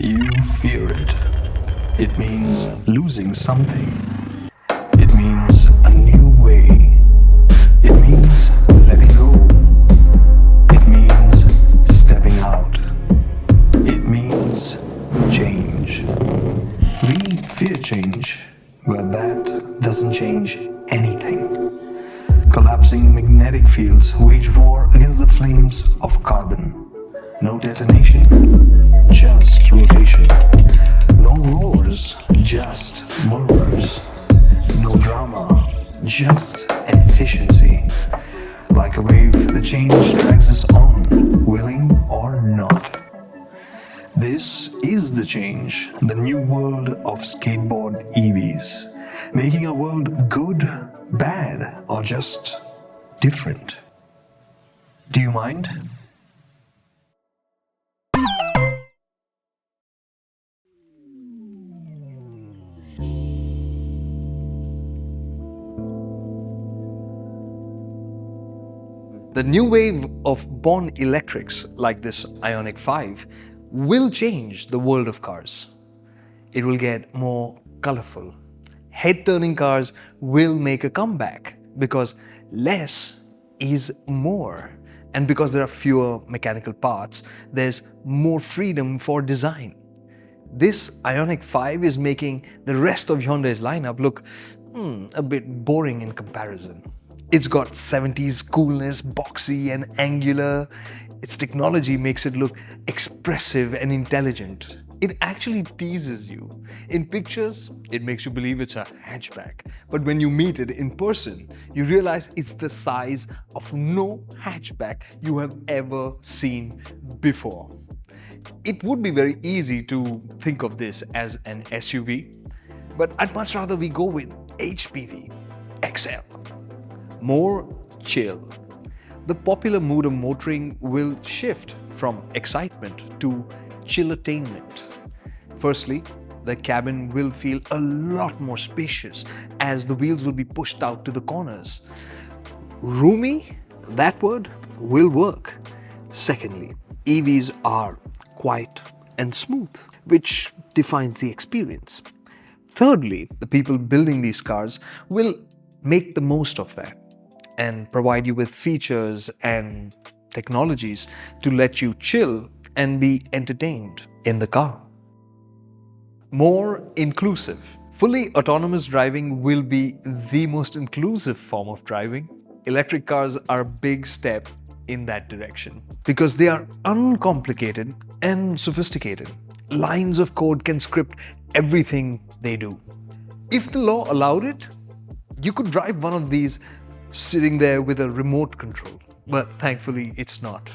You fear it. It means losing something. It means a new way. It means letting go. It means stepping out. It means change. We fear change, but that doesn't change anything. Collapsing magnetic fields wage war against the flames of carbon. No detonation, just rotation. No roars, just murmurs. No drama, just efficiency. Like a wave, the change drags us on, willing or not. This is the change, the new world of skateboard EVs. Making a world good, bad, or just different. Do you mind? The new wave of born electrics like this Ioniq 5 will change the world of cars. It will get more colorful. Head-turning cars will make a comeback because less is more. And because there are fewer mechanical parts, there's more freedom for design. This Ioniq 5 is making the rest of Hyundai's lineup look a bit boring in comparison. It's got 70s coolness, boxy and angular. Its technology makes it look expressive and intelligent. It actually teases you. In pictures, it makes you believe it's a hatchback. But when you meet it in person, you realize it's the size of no hatchback you have ever seen before. It would be very easy to think of this as an SUV, but I'd much rather we go with HPV XL. More chill. The popular mood of motoring will shift from excitement to chill-attainment. Firstly, the cabin will feel a lot more spacious as the wheels will be pushed out to the corners. Roomy, that word, will work. Secondly, EVs are quiet and smooth, which defines the experience. Thirdly, the people building these cars will make the most of that and provide you with features and technologies to let you chill and be entertained in the car. More inclusive. Fully autonomous driving will be the most inclusive form of driving. Electric cars are a big step in that direction because they are uncomplicated and sophisticated. Lines of code can script everything they do. If the law allowed it, you could drive one of these sitting there with a remote control, but thankfully it's not.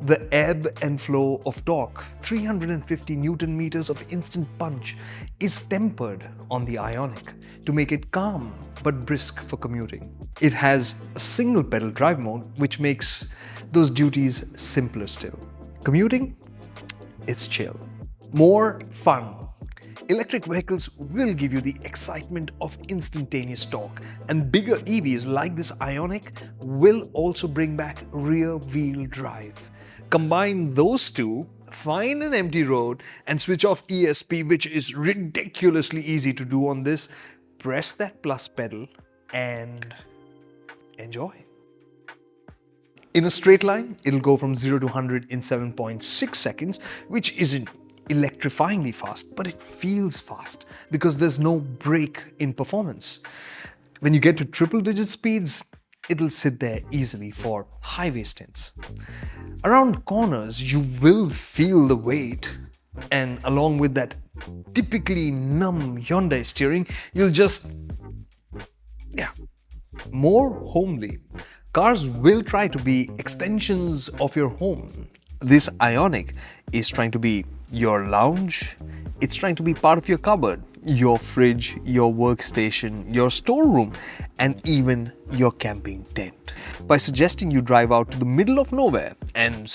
The ebb and flow of torque, 350 Newton meters of instant punch, is tempered on the Ioniq to make it calm but brisk for commuting. It has a single pedal drive mode which makes those duties simpler still. Commuting? It's chill. More fun. Electric vehicles will give you the excitement of instantaneous torque, and bigger EVs like this Ioniq will also bring back rear-wheel drive. Combine those two, find an empty road and switch off ESP, which is ridiculously easy to do on this. Press that plus pedal and enjoy. In a straight line, it'll go from 0 to 100 in 7.6 seconds, which isn't electrifyingly fast, but it feels fast because there's no break in performance. When you get to triple-digit speeds, it'll sit there easily for highway stints. Around corners, you will feel the weight, and along with that typically numb Hyundai steering, you'll just, more homely. Cars will try to be extensions of your home. This Ioniq is trying to be your lounge, it's trying to be part of your cupboard, your fridge, your workstation, your storeroom, and even your camping tent. By suggesting you drive out to the middle of nowhere and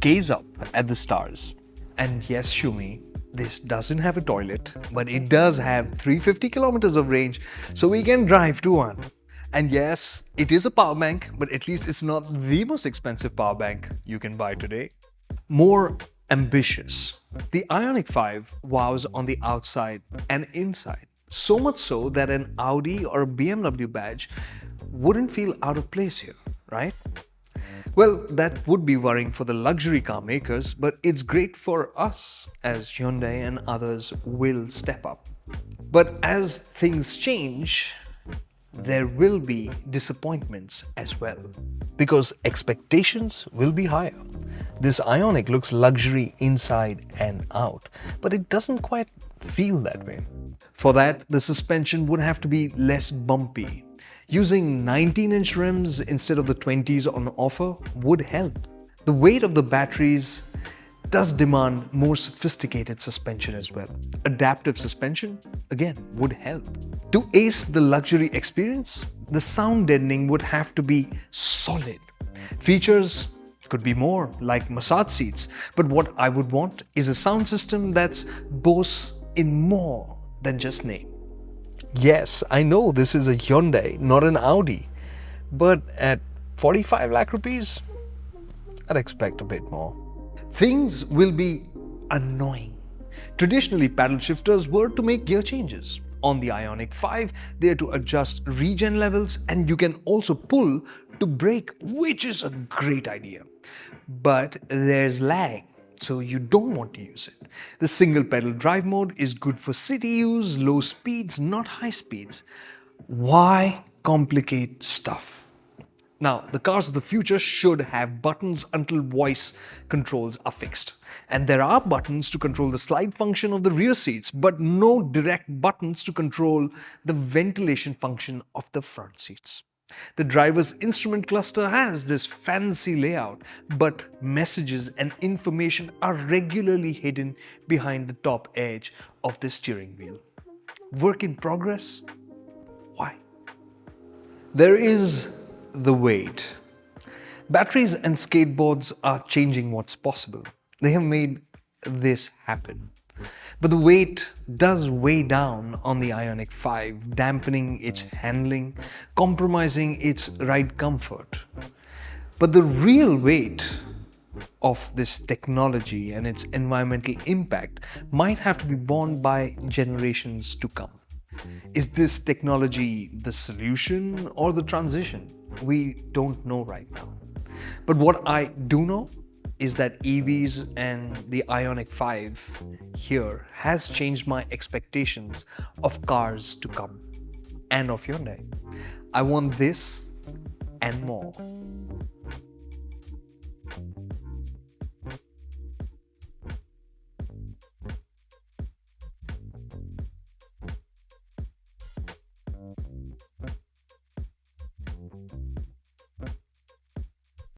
gaze up at the stars. And yes, Shumi, this doesn't have a toilet, but it does have 350 kilometers of range, so we can drive to one. And yes, it is a power bank, but at least it's not the most expensive power bank you can buy today. More ambitious. The Ioniq 5 wows on the outside and inside, so much so that an Audi or a BMW badge wouldn't feel out of place here, right? Well, that would be worrying for the luxury car makers, but it's great for us as Hyundai and others will step up. But as things change, there will be disappointments as well because expectations will be higher. This Ioniq looks luxury inside and out, but it doesn't quite feel that way. For that, the suspension would have to be less bumpy. Using 19-inch rims instead of the 20s on offer would help. The weight of the batteries does demand more sophisticated suspension as well. Adaptive suspension, again, would help. To ace the luxury experience, the sound deadening would have to be solid. Features could be more, like massage seats, but what I would want is a sound system that's boasts in more than just name. Yes, I know this is a Hyundai, not an Audi, but at 45 lakh rupees, I'd expect a bit more. Things will be annoying. Traditionally, paddle shifters were to make gear changes. On the Ioniq 5, they are to adjust regen levels, and you can also pull to brake, which is a great idea. But there's lag, so you don't want to use it. The single pedal drive mode is good for city use, low speeds, not high speeds. Why complicate stuff? Now, the cars of the future should have buttons until voice controls are fixed. And there are buttons to control the slide function of the rear seats, but no direct buttons to control the ventilation function of the front seats. The driver's instrument cluster has this fancy layout, but messages and information are regularly hidden behind the top edge of the steering wheel. Work in progress? Why? There is the weight. Batteries and skateboards are changing what's possible. They have made this happen. But the weight does weigh down on the Ioniq 5, dampening its handling, compromising its ride comfort. But the real weight of this technology and its environmental impact might have to be borne by generations to come. Is this technology the solution or the transition? We don't know right now. But what I do know is that EVs and the Ioniq 5 here has changed my expectations of cars to come and of Hyundai. I want this and more.